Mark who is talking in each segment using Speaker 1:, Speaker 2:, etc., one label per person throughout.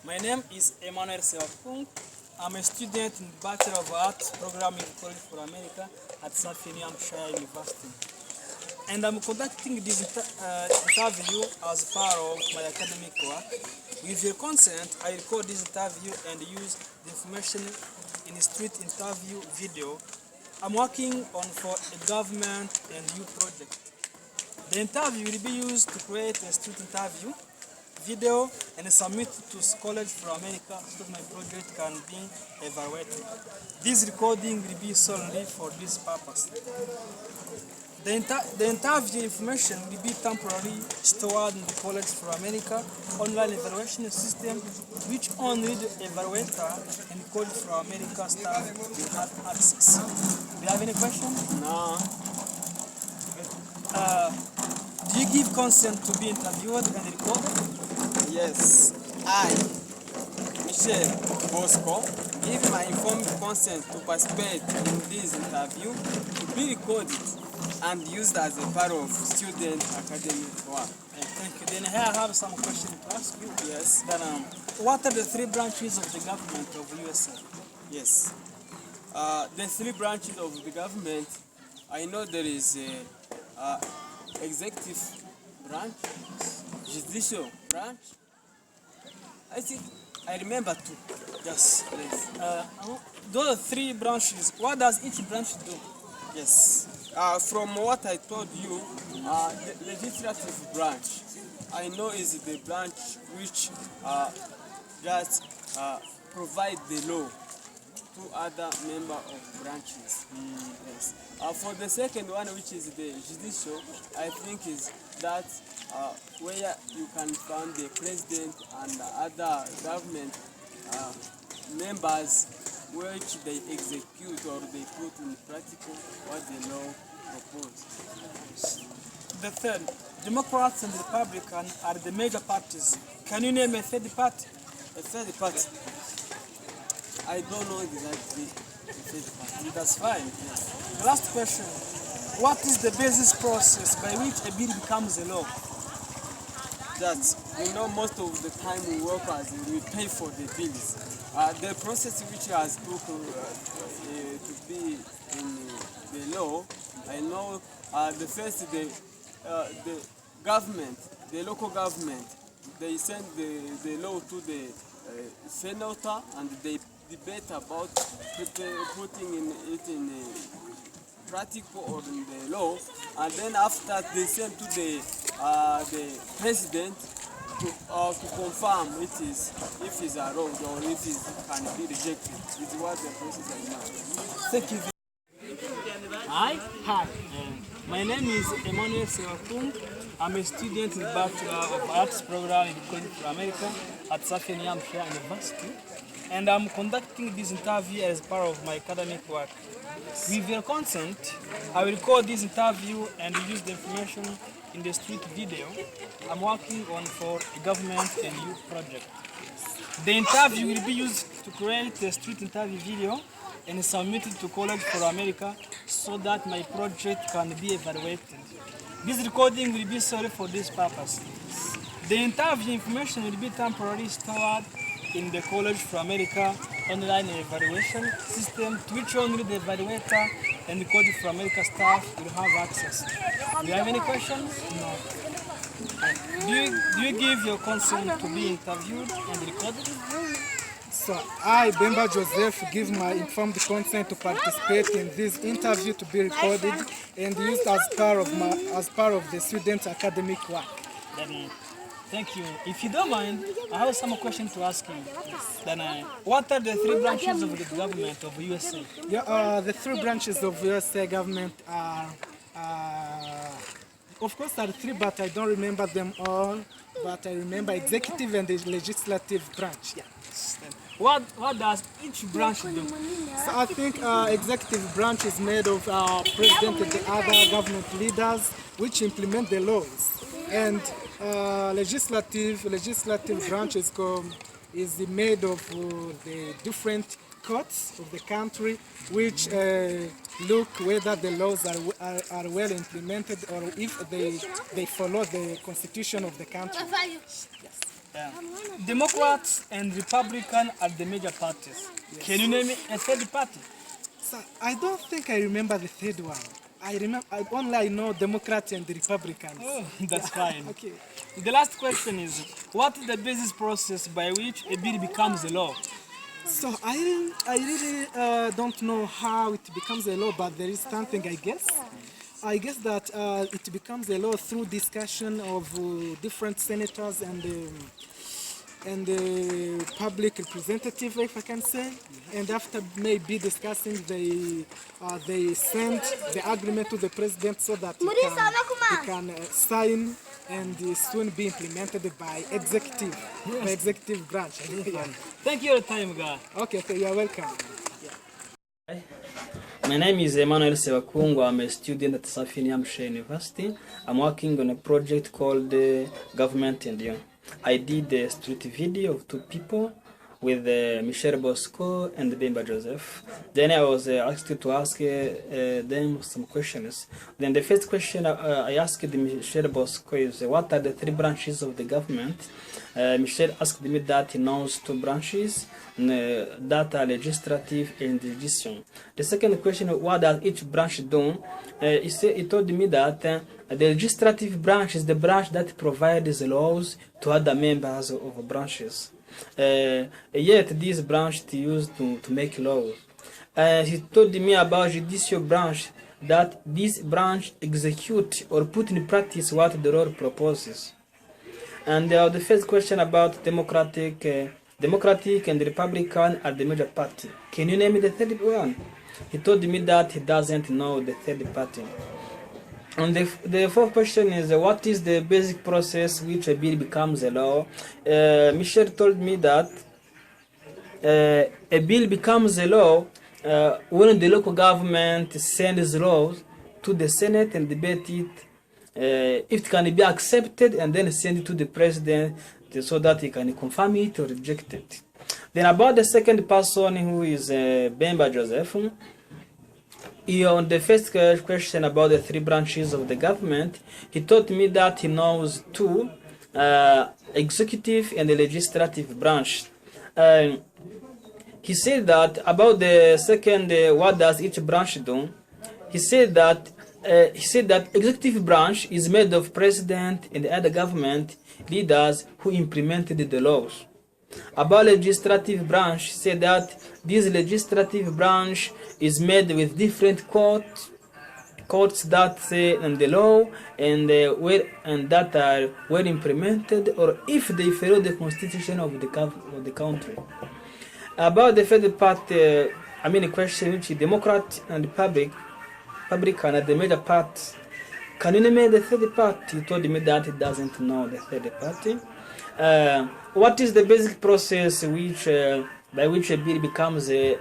Speaker 1: My name is Emmanuel Sebakungu. I'm a student in Bachelor of Arts program in College for America at South Hampshire University. And I'm conducting this interview as part of my academic work. With your consent, I record this interview and use the information in a street interview video I'm working on for a government and youth project. The interview will be used to create a street interview video and submit to College for America so that my project can be evaluated. This recording will be solely for this purpose. The interview information will be temporarily stored in the College for America online evaluation system, which only the evaluator and College for America staff will have access. Do you have any questions?
Speaker 2: No.
Speaker 1: Do you give consent to be interviewed and recorded?
Speaker 2: Yes. I, Michel Bosco, give my informed consent to participate in this interview, to be recorded and used as a part of student academic work.
Speaker 1: Thank you. Then here I have some questions to ask you.
Speaker 2: Yes.
Speaker 1: Then, what are the three branches of the government of USA?
Speaker 2: Yes. The three branches of the government, I know there is a executive branch, judicial branch. I think I remember two.
Speaker 1: Yes.
Speaker 2: Yes.
Speaker 1: Those three branches, what does each branch do?
Speaker 2: Yes. From what I told you, the legislative branch, I know is the branch which just provide the law to other member of branches. Yes. For the second one, which is the judicial, I think is that where you can find the president and other government members which they execute or they put in practical what the law proposes.
Speaker 1: The third, Democrats and Republicans are the major parties. Can you name a third party?
Speaker 2: A third party? I don't know exactly the third party.
Speaker 1: That's fine. Yes. The last question, what is the basis process by which a bill becomes a law?
Speaker 2: That most of the time we workers we pay for the bills. The process which has took to be in the law, I know the first the government, the local government, they send the law to the senator and they debate about putting it in practical or in the law, and then after they send to the president to confirm it is if it's a road or if it can be rejected. It's what the process is now.
Speaker 1: Thank you. Hi. My name is Emmanuel Sebakungu. I'm a student in the Bachelor of Arts program in College for America at South Hampshire University, and I'm conducting this interview as part of my academic work. With your consent, I will record this interview and use the information in the street video I'm working on for a government and youth project. The interview will be used to create a street interview video and submit it to College for America so that my project can be evaluated. This recording will be solely for this purpose. The interview information will be temporarily stored in the College for America online evaluation system, to which only the evaluator and the College for America staff will have access. Do you have any questions? No. Do you give your consent to be interviewed and recorded?
Speaker 3: So I, Bemba Joseph, give my informed consent to participate in this interview to be recorded and used as part of the student academic work.
Speaker 1: Then, thank you. If you don't mind, I have some questions to ask you. Then, what are the three branches of the government of USA?
Speaker 3: Yeah, the three branches of USA government are, of course, there are three, but I don't remember them all. But I remember executive and the legislative branch. Yeah.
Speaker 1: What does each branch do?
Speaker 3: So I think executive branch is made of president and the other government leaders, which implement the laws, and legislative branch is made of the different courts of the country, which look whether the laws are well implemented or if they follow the constitution of the country. Yes.
Speaker 1: Yeah. Democrats and Republican are the major parties.
Speaker 3: Yes.
Speaker 1: Can you name a third party?
Speaker 3: So I don't think I remember the third one. I know Democrats and the Republicans.
Speaker 1: Oh, that's fine.
Speaker 3: Okay.
Speaker 1: The last question is, what is the basis process by which a bill becomes a law?
Speaker 3: So I really don't know how it becomes a law, but there is something I guess. I guess that it becomes a law through discussion of different senators and public representative, if I can say. And after maybe discussing, they send the agreement to the president so that he can sign and soon be implemented by executive branch. Yeah.
Speaker 1: Thank you for your time, guy.
Speaker 3: Okay, you're welcome.
Speaker 1: My name is Emmanuel Sebakungu. I'm a student at Southern Hampshire University. I'm working on a project called Government and You. I did a street video of two people with Michelle Bosco and Bemba Joseph. Then I was asked to ask them some questions. Then the first question I asked Michelle Bosco is, what are the three branches of the government? Michelle asked me that he knows two branches, that are legislative and judicial. The second question, what does each branch do? He told me that the legislative branch is the branch that provides laws to other members of branches. Yet this branch is used to make laws. He told me about judicial branch, that this branch execute or put in practice what the law proposes. And the first question about Democratic and Republican are the major party. Can you name me the third one? He told me that he doesn't know the third party. And the fourth question is, what is the basic process which a bill becomes a law? Michel told me that a bill becomes a law when the local government sends laws to the Senate and debate it, if it can be accepted, and then send it to the president so that he can confirm it or reject it. Then about the second person, who is Bemba Joseph, on the first question about the three branches of the government, he told me that he knows two, executive and the legislative branch. He said that about the second, what does each branch do? He said that executive branch is made of president and other government leaders who implemented the laws. About legislative branch, said that this legislative branch is made with different courts that say the law and that are well implemented, or if they follow the constitution of the country. About the third part, question which is Democrat and Republican are the major parts. Can you name the third party? He told me that he doesn't know the third party. What is the basic process by which a bill becomes a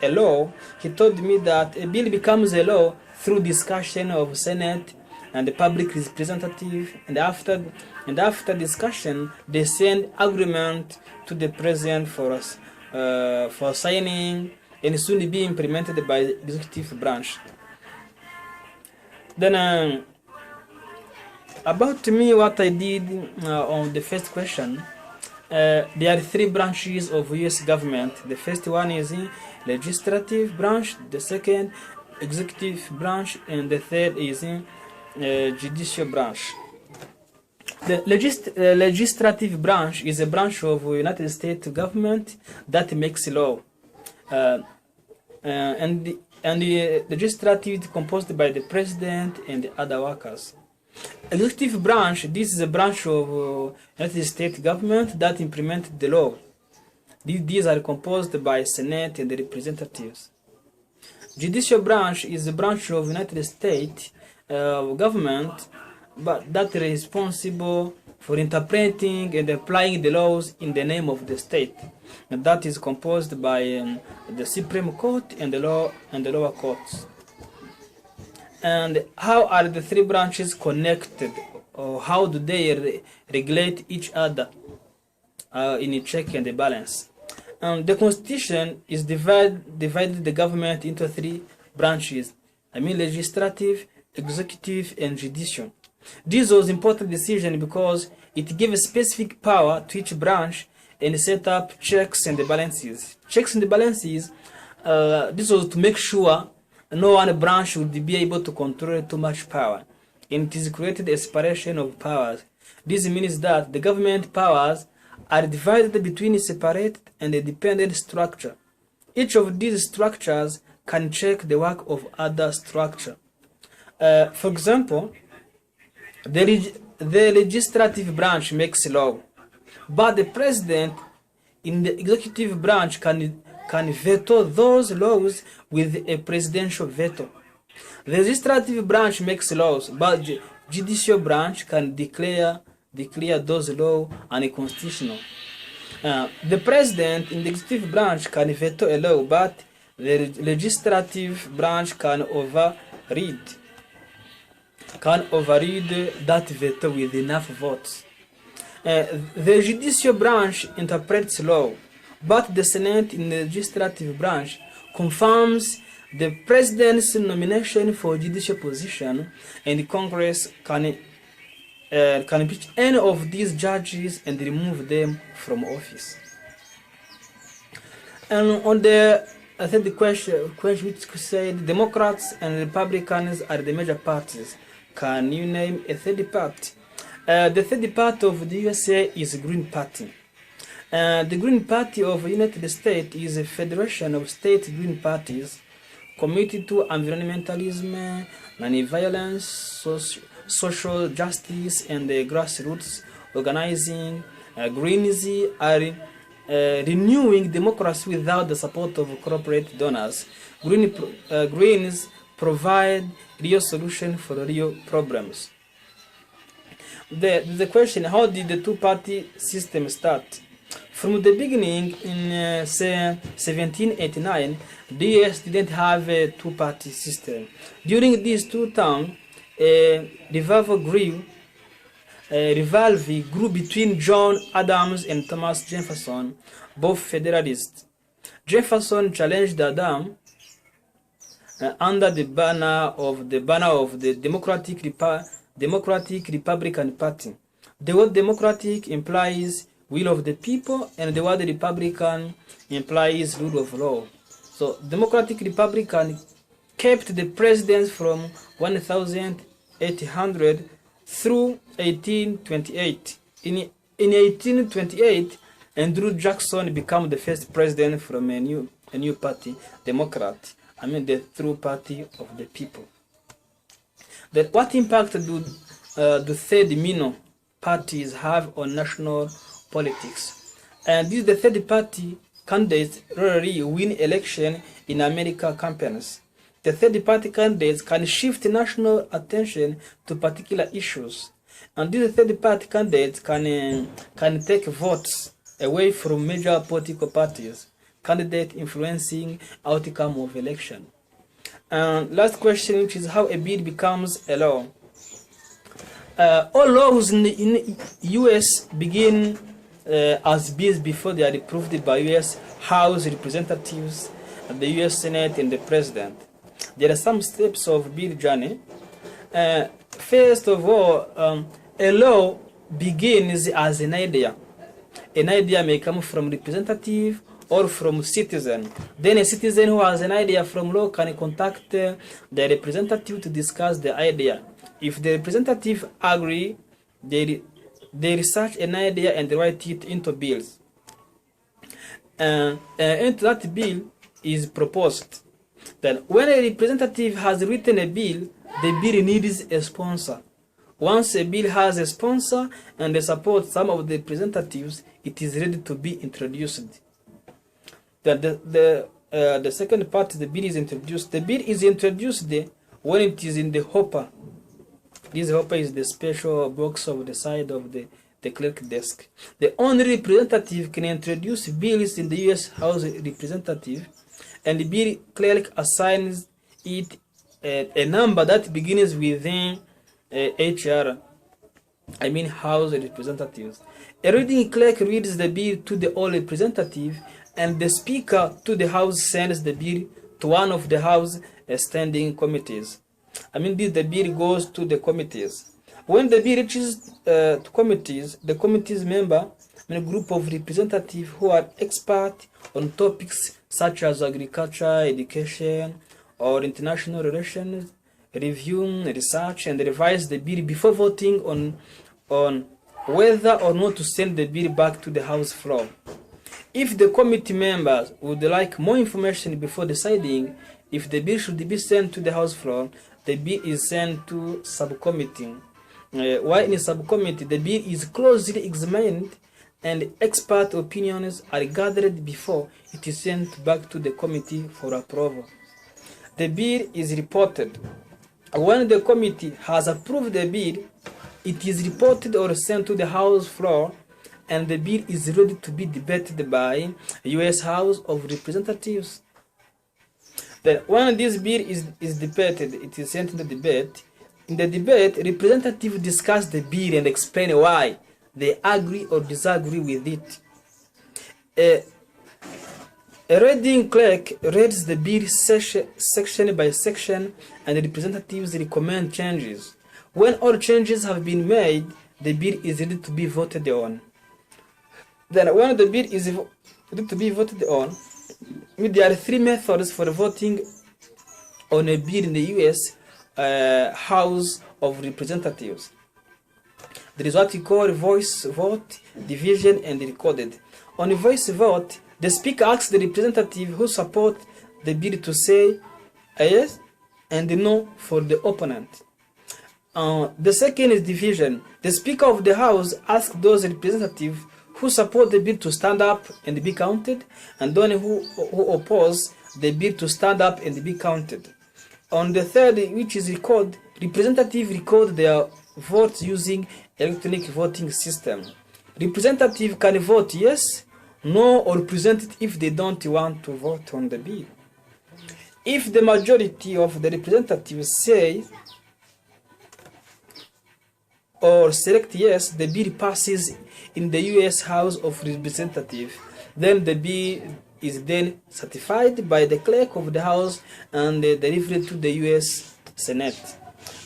Speaker 1: law? He told me that a bill becomes a law through discussion of Senate and the public representative, and after discussion they send agreement to the president for signing and soon be implemented by the executive branch. Then about me, what I did on the first question, there are three branches of US government. The first one is the legislative branch, the second executive branch, and the third is the judicial branch. The legislative branch is a branch of United States government that makes law, and the legislative is composed by the president and the other workers. Executive branch, this is a branch of United States government that implemented the law. These are composed by Senate and the representatives. Judicial branch is a branch of United States government, but that is responsible for interpreting and applying the laws in the name of the state. And that is composed by the Supreme Court and the lower courts. And how are the three branches connected, or how do they regulate each other in a check and a balance? The Constitution is divided the government into three branches, legislative, executive, and judicial. This was an important decision because It gives specific power to each branch and set up checks and balances. Checks and balances, this was to make sure no one branch would be able to control too much power. And it is created a separation of powers. This means that the government powers are divided between a separate and a dependent structure. Each of these structures can check the work of other structure. For example, the legislative branch makes law, but the president in the executive branch can veto those laws with a presidential veto. The legislative branch makes laws, but the judicial branch can declare those laws unconstitutional. The president in the executive branch can veto a law, but the legislative branch can override that veto with enough votes. The judicial branch interprets law, but the Senate in the legislative branch confirms the president's nomination for judicial position, and Congress can impeach any of these judges and remove them from office. And on the third question which said Democrats and Republicans are the major parties. Can you name a third party? The third party of the USA is Green Party. The Green Party of the United States is a federation of state green parties committed to environmentalism, non-violence, social justice, and
Speaker 4: grassroots organizing. Greens are renewing democracy without the support of corporate donors. Greens provide real solution for real problems. The question, how did the two-party system start? From the beginning, in 1789, the US didn't have a two-party system. During these two terms, a rivalry grew between John Adams and Thomas Jefferson, both Federalists. Jefferson challenged Adams under the banner of the Democratic Republican Party. The word Democratic implies will of the people, and the word Republican implies rule of law. So Democratic Republican kept the presidents from 1800 through 1828. In 1828, Andrew Jackson became the first president from a new party, Democrat. The true party of the people. Then what impact do the third minor parties have on national politics? And this the third party candidates rarely win election in American campaigns. The third party candidates can shift national attention to particular issues, and these third party candidates can take votes away from major political parties, candidate influencing outcome of election. And last question, which is how a bill becomes a law. All laws in the US begin as bills before they are approved by US House representatives, the US Senate, and the President. There are some steps of bill journey. First of all, a law begins as an idea. An idea may come from representative or from citizen. Then a citizen who has an idea from law can contact the representative to discuss the idea. If the representative agree, they research an idea and write it into bills. And that bill is proposed. Then when a representative has written a bill, the bill needs a sponsor. Once a bill has a sponsor and they support some of the representatives, it is ready to be introduced. The second part, the bill is introduced. The bill is introduced when it is in the hopper. This hopper is the special box of the side of the clerk desk. The only representative can introduce bills in the U.S. House representative, and the bill clerk assigns it a number that begins within HR. House representatives. A reading clerk reads the bill to the all representative, and the Speaker to the House sends the bill to one of the House standing committees. The bill goes to the committees. When the bill reaches to committees, the committee's member and a group of representatives who are experts on topics such as agriculture, education, or international relations review, research, and revise the bill before voting on whether or not to send the bill back to the House floor. If the committee members would like more information before deciding if the bill should be sent to the House floor, the bill is sent to subcommittee. While in a subcommittee, the bill is closely examined and expert opinions are gathered before it is sent back to the committee for approval. The bill is reported. When the committee has approved the bill, it is reported or sent to the House floor, and the bill is ready to be debated by U.S. House of Representatives. Then when this bill is debated, it is sent to the debate. In the debate, representatives discuss the bill and explain why they agree or disagree with it. A reading clerk reads the bill section by section, and the representatives recommend changes. When all changes have been made, the bill is ready to be voted on. Then when the bill is ready to be voted on, there are three methods for voting on a bill in the U.S. House of Representatives. There is what we call voice vote, division, and recorded. On a voice vote, the speaker asks the representative who support the bill to say yes and no for the opponent. The second is division. The Speaker of the House asks those representatives who support the bill to stand up and be counted, and those who oppose the bill to stand up and be counted. On the third, which is record, representatives record their votes using electronic voting system. Representatives can vote yes, no, or present it if they don't want to vote on the bill. If the majority of the representatives say or select yes, the bill passes in the U.S. House of Representatives. Then the bill is then certified by the clerk of the House and delivered to the U.S. Senate.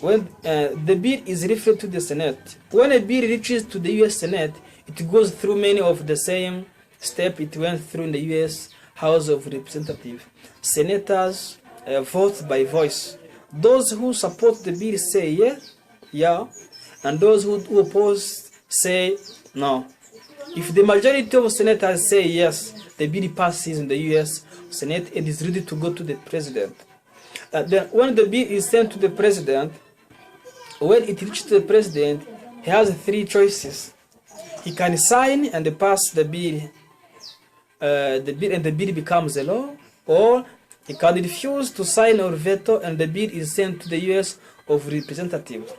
Speaker 4: When the bill is referred to the Senate, when a bill reaches to the U.S. Senate, it goes through many of the same steps it went through in the U.S. House of Representatives. Senators vote by voice. Those who support the bill say yeah, and those who oppose say no. If the majority of senators say yes, the bill passes in the U.S. Senate and is ready to go to the president. Then when the bill is sent to the president, when it reaches the president, he has three choices. He can sign and pass the bill, and the bill becomes a law, or he can refuse to sign or veto, and the bill is sent to the U.S. of Representatives.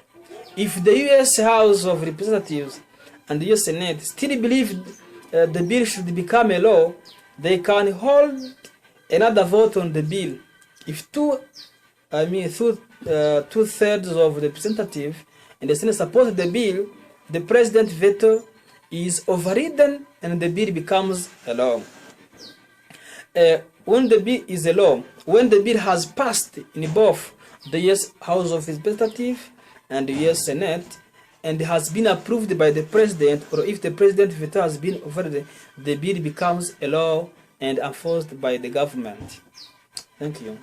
Speaker 4: If the U.S. House of Representatives and the U.S. Senate still believe the bill should become a law, they can hold another vote on the bill. If two-thirds of the representatives and the Senate support the bill, the president's veto is overridden and the bill becomes a law. When the bill is a law, when the bill has passed in both the U.S. House of Representatives and the U.S. Senate and has been approved by the president, or if the president's veto has been overridden, the bill becomes a law and enforced by the government. Thank you.